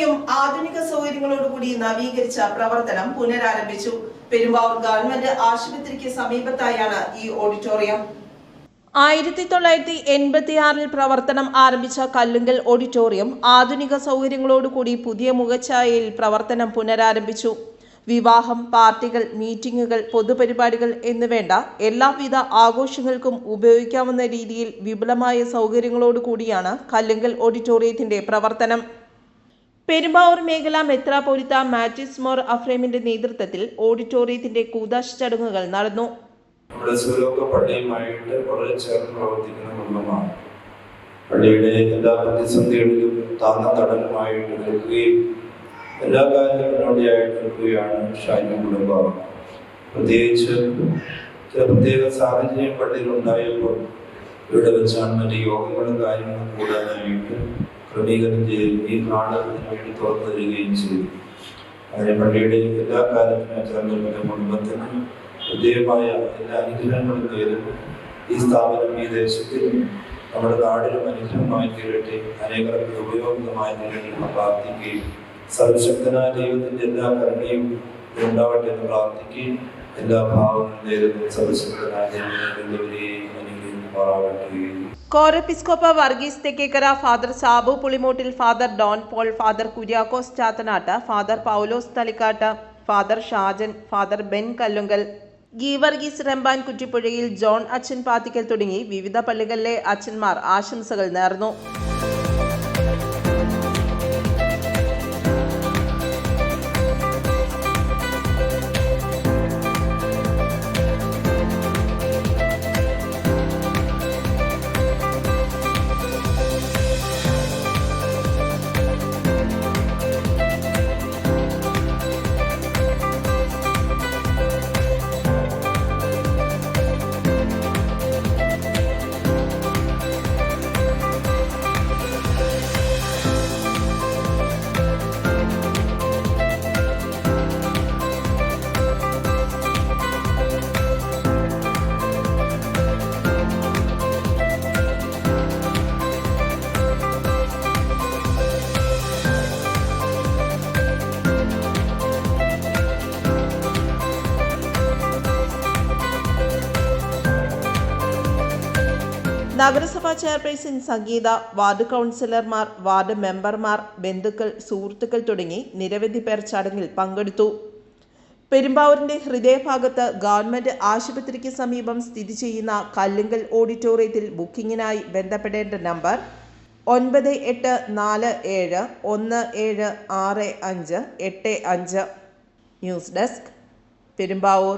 Auditorium ആധുനിക സൗകര്യങ്ങളോടുകൂടി നവീകരിച്ച പ്രവർത്തനം പുനരാരംഭിച്ചു. പെരുമ്പാവൂർ ഗവൺമെന്റ് ആശുപത്രിക്ക് സമീപത്തായാണ് ഈ ഓഡിറ്റോറിയം. 1986 പ്രവർത്തനം ആരംഭിച്ച കല്ലുങ്കൽ ഓഡിറ്റോറിയം ആധുനിക സൗകര്യങ്ങളോടുകൂടി പുതിയ മുഖഛായയിൽ പ്രവർത്തനം പുനരാരംഭിച്ചു. വിവാഹം, പാർട്ടികൾ, മീറ്റിംഗുകൾ, പൊതുപരിപാടികൾ എന്നുവേണ്ട എല്ലാവിധ ആഘോഷങ്ങൾക്കും ഉപയോഗിക്കാവുന്ന രീതിയിൽ വിപുലമായ സൗകര്യങ്ങളോടുകൂടിയാണ് കല്ലുങ്കൽ ഓഡിറ്റോറിയത്തിന്റെ പ്രവർത്തനം. പെരുമ്പാവൂർ മേഖല മെത്രാപ്പൊലീത്ത മാത്യൂസ് മോർ അഫ്രേമിന്റെ നേതൃത്വത്തിൽ ഓഡിറ്റോറിയത്തിന്റെ കൂദാശ ചടങ്ങുകൾ നടന്നു. പള്ളിയുമായിട്ട് വളരെ ചേർന്ന് പ്രവർത്തിക്കുന്ന കുടുംബമാണ്. പള്ളിയുടെ എല്ലാ പ്രതിസന്ധികളിലും താന്ന തടലുമായിട്ട് നിൽക്കുകയും എല്ലാ കാര്യങ്ങളും മുന്നോടിയായിട്ട് നിൽക്കുകയാണ് ഷാജി കുടുംബം. പ്രത്യേകിച്ച് ചില പ്രത്യേക സാഹചര്യം പള്ളിയിൽ ഉണ്ടായപ്പോൾ ഇവിടെ വെച്ചാണ് മറ്റ് യോഗങ്ങളും കാര്യങ്ങളും കൂടാനായിട്ട് ക്രമീകരണം ചെയ്യുകയും ഈ നാട് അതിനുവേണ്ടി തുറന്നു തരികയും ചെയ്തു. അങ്ങനെ പള്ളിയുടെ എല്ലാ കാര്യത്തിനും ചേർന്ന കുടുംബത്തിന് പ്രത്യേകമായ എല്ലാ അനുഗ്രഹങ്ങളും നേരിടും. ഈ സ്ഥാപനം ഈ ദേശത്തിലും നമ്മുടെ നാടിനും അനുഗ്രഹമായി തീരട്ടെ, അനേകർക്ക് ഉപയോഗമായി തീരട്ടെ പ്രാർത്ഥിക്കുകയും സർവശക്തനായ ദൈവത്തിന്റെ എല്ലാ കരുണയും ഉണ്ടാവട്ടെ എന്ന് പ്രാർത്ഥിക്കുകയും എല്ലാ ഭാവങ്ങളും നേരിടും. സർവശക്തനായ ദൈവം അനുഗ്രഹിക്കുമാറാകട്ടെ. കോറെപ്പിസ്കോപ്പ Varghese Thekkekara, father Sabu Pulimoottil, father Don Paul, father Kuriakose Chathanattu, father Paulose Thalikkattu, father Shajan, father Ben Kallungal, Geevarghese Remban Kuttippuzhayil, John അച്ഛൻ പാത്തിക്കൽ തുടങ്ങി വിവിധ പള്ളികളിലെ അച്ഛന്മാർ ആശംസകൾ നേർന്നു. നഗരസഭാ ചെയർപേഴ്സൺ സംഗീത, വാർഡ് കൗൺസിലർമാർ, വാർഡ് മെമ്പർമാർ, ബന്ധുക്കൾ, സുഹൃത്തുക്കൾ തുടങ്ങി നിരവധി പേർ ചടങ്ങിൽ പങ്കെടുത്തു. പെരുമ്പാവൂരിന്റെ ഹൃദയഭാഗത്ത് ഗവൺമെന്റ് ആശുപത്രിക്ക് സമീപം സ്ഥിതി ചെയ്യുന്ന കല്ലുങ്കൽ ഓഡിറ്റോറിയത്തിൽ ബുക്കിംഗിനായി ബന്ധപ്പെടേണ്ട നമ്പർ 9847176585. News desk, Perumbavoor.